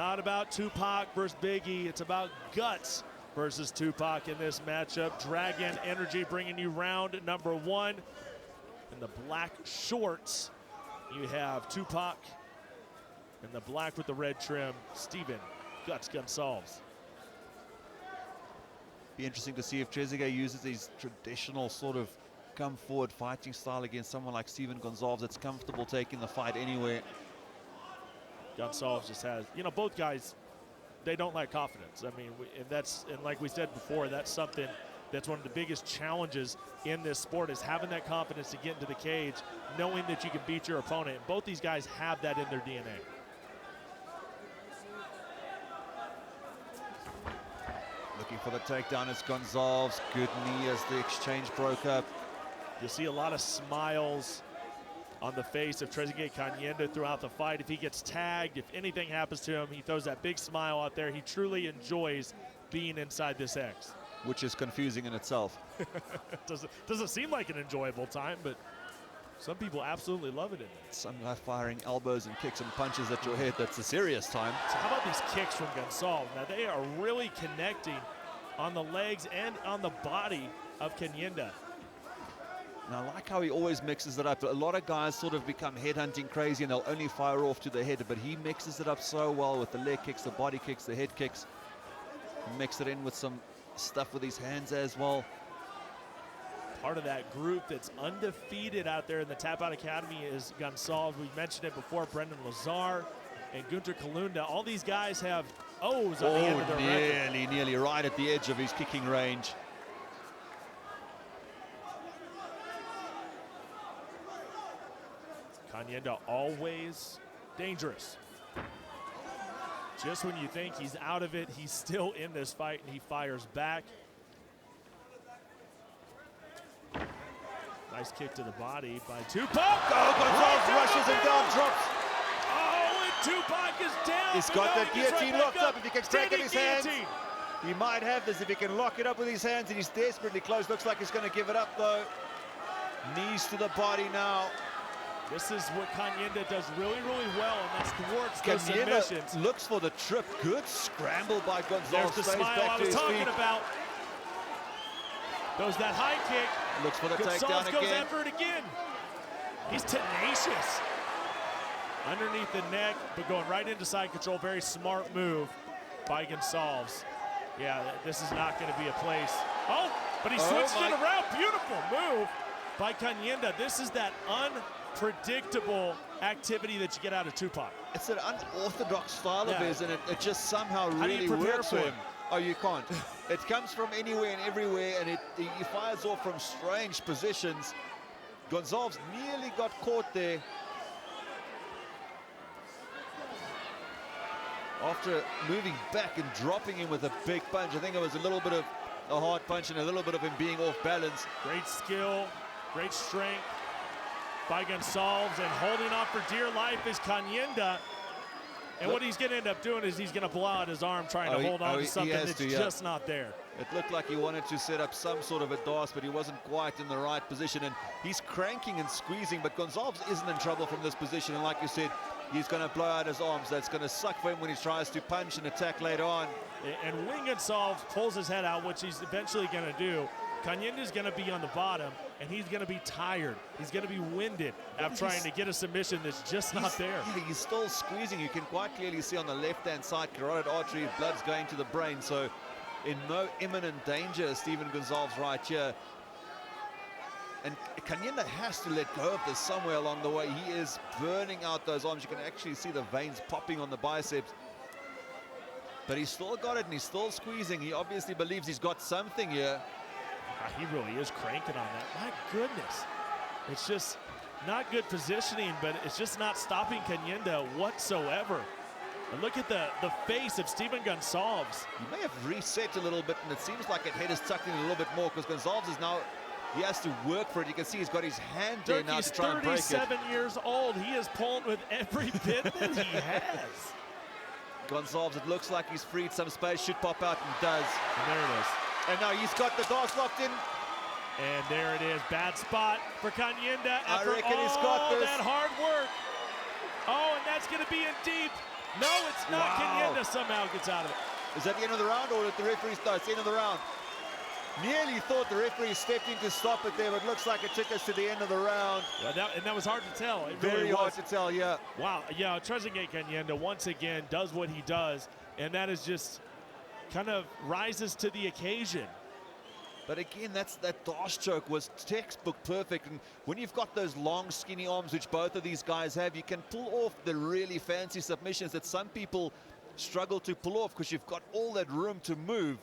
not about Tupac versus Biggie. It's about guts versus Tupac in this matchup. Dragon Energy bringing you round number 1. In the black shorts, you have Tupac. In the black with the red trim, Steven Guts Goncalves. Be interesting to see if Trezeguet uses his traditional sort of come forward fighting style against someone like Steven Goncalves that's comfortable taking the fight anywhere. Goncalves just has, you know, both guys, they don't lack confidence. I mean, and like we said before, that's something that's one of the biggest challenges in this sport, is having that confidence to get into the cage, knowing that you can beat your opponent. And both these guys have that in their DNA. Looking for the takedown is Goncalves. Good knee as the exchange broke up. You'll see a lot of smiles on the face of Trezeguet Kanyinda throughout the fight. If he gets tagged, if anything happens to him, he throws that big smile out there. He truly enjoys being inside this X. Which is confusing in itself. Doesn't seem like an enjoyable time, but some people absolutely love it in there. Some guy firing elbows and kicks and punches at your head. That's a serious time. So how about these kicks from Goncalves? Now they are really connecting on the legs and on the body of Kanyinda. And I like how he always mixes it up. A lot of guys sort of become headhunting crazy and they'll only fire off to the head, but he mixes it up so well with the leg kicks, the body kicks, the head kicks. Mix it in with some stuff with his hands as well. Part of that group that's undefeated out there in the Tap Out Academy is Goncalves. We mentioned it before, Brendan Lazar and Gunter Kalunda. All these guys have O's on the end of their record. Nearly right at the edge of his kicking range. Kanyinda always dangerous. Just when you think he's out of it, he's still in this fight, and he fires back. Nice kick to the body by Tupac. Oh, Goncalves rushes him down, drops. Oh, and Tupac is down. He's got that guillotine locked up. If he can strike Standing his hands, guillotine. he might have this if he can lock it up with his hands, and he's desperately close. Looks like he's going to give it up, though. Knees to the body now. This is what Kanyinda does really, really well, and that's thwarts those submissions. Looks for the trip. Good scramble by Goncalves. There's the smile I was talking about. Goes that high kick. Looks for the takedown again. Goes after it again. He's tenacious. Underneath the neck, but going right into side control. Very smart move by Goncalves. Yeah, this is not going to be a place. Oh, but he switched it around. Beautiful move by Kanyinda. This is that unpredictable activity that you get out of Tupac. It's an unorthodox style of his, and it just somehow How do you really prepare works for for him? him. Oh, you can't. It comes from anywhere and everywhere, and he fires off from strange positions. Goncalves nearly got caught there. After moving back and dropping him with a big punch, I think it was a little bit of a hard punch and a little bit of him being off balance. Great skill, great strength by Goncalves, and holding on for dear life is Kanyinda. And what he's going to end up doing is he's going to blow out his arm trying to hold on to something that's just not there. It looked like he wanted to set up some sort of a DOS, but he wasn't quite in the right position. And he's cranking and squeezing, but Goncalves isn't in trouble from this position. And like you said, he's going to blow out his arms. That's going to suck for him when he tries to punch and attack later on. And when Goncalves pulls his head out, which he's eventually going to do, Kanyinda's going to be on the bottom, and he's going to be tired. He's going to be winded after trying to get a submission that's just not there. Yeah, he's still squeezing. You can quite clearly see on the left-hand side, carotid artery, blood's going to the brain. So in no imminent danger, Steven Goncalves right here. And Kanyinda has to let go of this somewhere along the way. He is burning out those arms. You can actually see the veins popping on the biceps. But he's still got it, and he's still squeezing. He obviously believes he's got something here. He really is cranking on that. My goodness. It's just not good positioning, but it's just not stopping Kanyinda whatsoever. And look at the face of Steven Goncalves. He may have reset a little bit, and it seems like his head is tucked in a little bit more, because Goncalves is now, he has to work for it. You can see he's got his hand there now to try and break it. He's 37 years old. He is pulling with every bit that he has. Goncalves, it looks like he's freed some space, should pop out, and does. And there it is. And now he's got the dogs locked in. And there it is. Bad spot for Kanyinda. I reckon he's got this. That hard work. Oh, and that's going to be in deep. No, it's not. Wow. Kanyinda somehow gets out of it. Is that the end of the round, or did the referee start? It's the end of the round. Nearly thought the referee stepped in to stop it there, but looks like it took us to the end of the round. Yeah, and that was hard to tell. It Very really hard was. to tell, yeah. Wow, yeah, Trezeguet Kanyinda once again does what he does, and that is just kind of rises to the occasion. But again, that dash choke was textbook perfect. And when you've got those long, skinny arms, which both of these guys have, you can pull off the really fancy submissions that some people struggle to pull off because you've got all that room to move.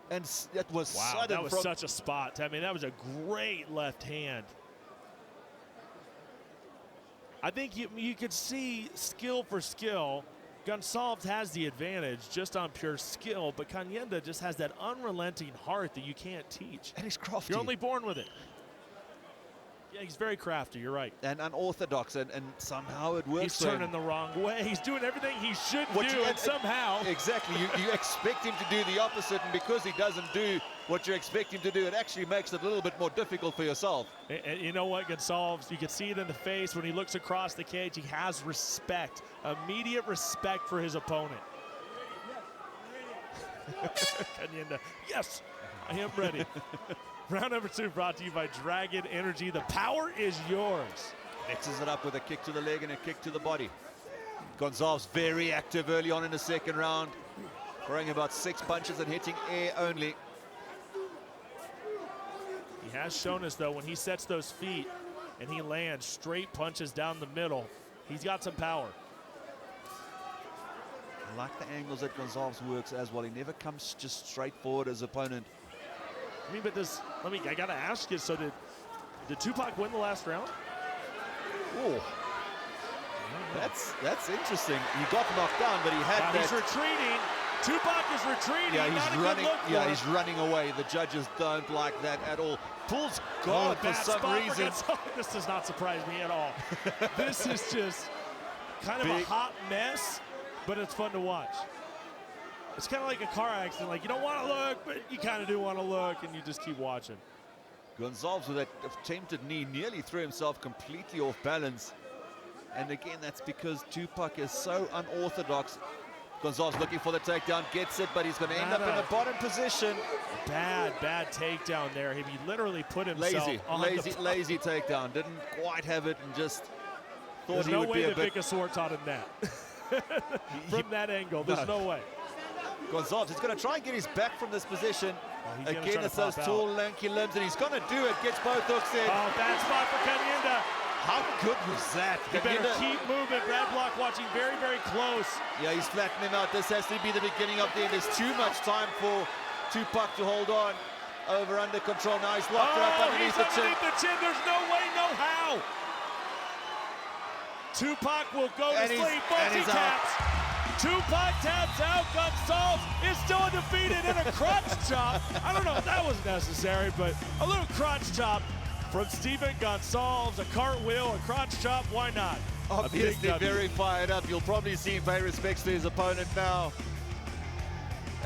And that was wow, sudden. that was such a spot. I mean, that was a great left hand. I think you could see skill for skill. Goncalves has the advantage just on pure skill, but Kanyinda just has that unrelenting heart that you can't teach. And he's crafty. You're only born with it. Yeah, he's very crafty, you're right. And unorthodox, and somehow it works. He's turning the wrong way. He's doing everything he should do, and somehow. Exactly, you expect him to do the opposite, and because he doesn't do what you expect him to do, it actually makes it a little bit more difficult for yourself. And you know what, Goncalves, you can see it in the face when he looks across the cage. He has respect, immediate respect for his opponent. Kanyinda, yes, I am ready. Round number 2 brought to you by Dragon Energy. The power is yours. Mixes it up with a kick to the leg and a kick to the body. Goncalves very active early on in the second round, throwing about 6 punches and hitting air only. He has shown us, though, when he sets those feet and he lands straight punches down the middle, he's got some power. I like the angles that Goncalves works as well. He never comes just straight forward as opponent. I mean, but I gotta ask you, so did Tupac win the last round? Oh, that's interesting. He got knocked down, but he had that. He's retreating. Tupac is retreating. Yeah, Not he's a running. good look Yeah, for he's him. running away. The judges don't like that at all. Pulls guard for bad some spot reason. This does not surprise me at all. This is just kind of a hot mess, but it's fun to watch. It's kind of like a car accident. Like, you don't want to look, but you kind of do want to look, and you just keep watching. Goncalves with that attempted knee nearly threw himself completely off balance. And again, that's because Tupac is so unorthodox. Goncalves looking for the takedown, gets it, but he's going to end up in the bottom position. Bad takedown there. He literally put himself Lazy takedown. Didn't quite have it and just thought he would be a bit. There's no way that Vickers Swartz taught him that. From that angle, there's no way. Goncalves is going to try and get his back from this position. Again, it's those tall, lanky limbs, and he's going to do it. Gets both hooks in. Oh, bad spot for Kanyinda. How good was that? You better keep moving. Brad Block watching very, very close. Yeah, he's flattening him out. This has to be the beginning of the end. There's too much time for Tupac to hold on. Over under control. Now he's locked her up underneath the chin. There's no way, no how. Tupac will go to sleep. Once he taps. Tupac taps out. Goncalves is still undefeated in a crotch chop. I don't know if that was necessary, but a little crotch chop from Steven Goncalves. A cartwheel, a crotch chop, why not? Obviously very fired up. You'll probably see him pay respects to his opponent now.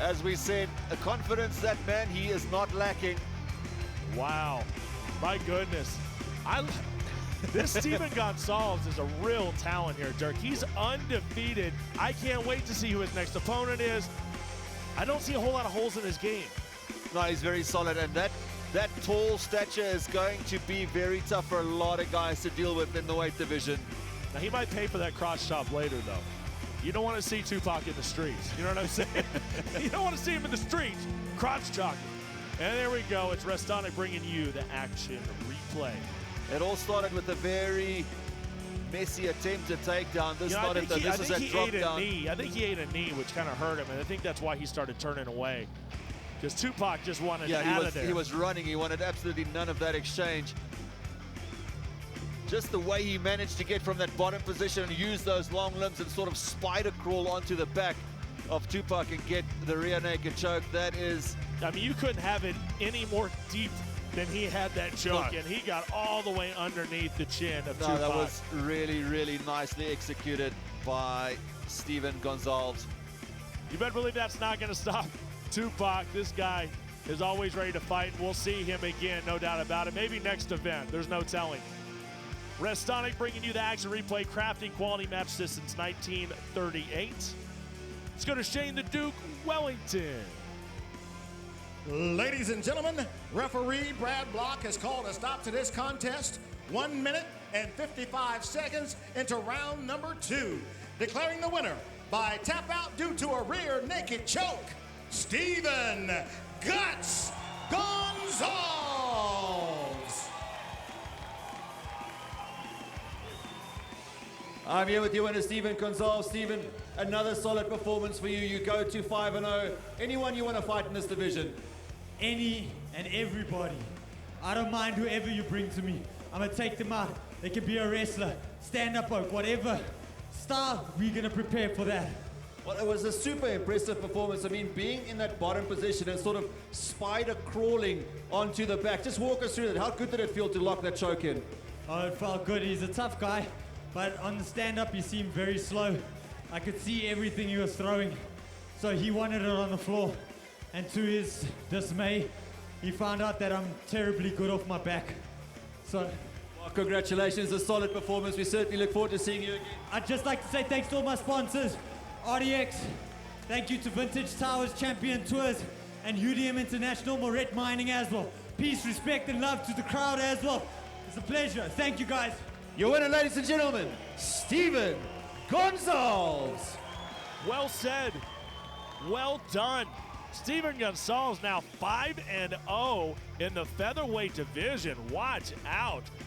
As we said, a confidence that man he is not lacking. Wow, my goodness. This Steven Goncalves is a real talent here, Dirk. He's undefeated. I can't wait to see who his next opponent is. I don't see a whole lot of holes in his game. No, he's very solid, and that tall stature is going to be very tough for a lot of guys to deal with in the weight division. Now, he might pay for that crotch chop later, though. You don't want to see Tupac in the streets. You know what I'm saying? You don't want to see him in the streets. Crotch chopping. And there we go. It's Restonic bringing you the action replay. It all started with a very messy attempt to takedown. This I think he drop ate down. a knee. I think he ate a knee, which kind of hurt him, and I think that's why he started turning away. Because Tupac just wanted out of there. He was running. He wanted absolutely none of that exchange. Just the way he managed to get from that bottom position and use those long limbs and sort of spider crawl onto the back of Tupac and get the rear naked choke. That is... I mean, you couldn't have it any more deep than he had that choke, and he got all the way underneath the chin of Tupac. That was really, really nicely executed by Steven Goncalves. You better believe that's not going to stop Tupac. This guy is always ready to fight. We'll see him again, no doubt about it. Maybe next event. There's no telling. Restonic bringing you the action replay, crafting quality match since 1938. Let's go to Shane the Duke Wellington. Ladies and gentlemen, referee Brad Block has called a stop to this contest 1 minute and 55 seconds into round number 2. Declaring the winner by tap out due to a rear naked choke, Stephen Guts Goncalves. I'm here with you, winner Stephen Goncalves. Stephen, another solid performance for you. You go to 5-0. Anyone you want to fight in this division? Any and everybody. I don't mind whoever you bring to me. I'm gonna take them out. They can be a wrestler, stand-up oak, whatever style, we're gonna prepare for that. Well, it was a super impressive performance. I mean, being in that bottom position and sort of spider crawling onto the back. Just walk us through that. How good did it feel to lock that choke in? Oh, it felt good. He's a tough guy, but on the stand-up he seemed very slow. I could see everything he was throwing, so he wanted it on the floor. And to his dismay, he found out that I'm terribly good off my back. So, well, congratulations, a solid performance. We certainly look forward to seeing you again. I'd just like to say thanks to all my sponsors. RDX, thank you to Vintage Towers, Champion Tours, and UDM International, Moret Mining as well. Peace, respect, and love to the crowd as well. It's a pleasure. Thank you, guys. Your winner, ladies and gentlemen, Stephen Goncalves. Well said. Well done. Stephen Goncalves now 5-0 in the featherweight division. Watch out.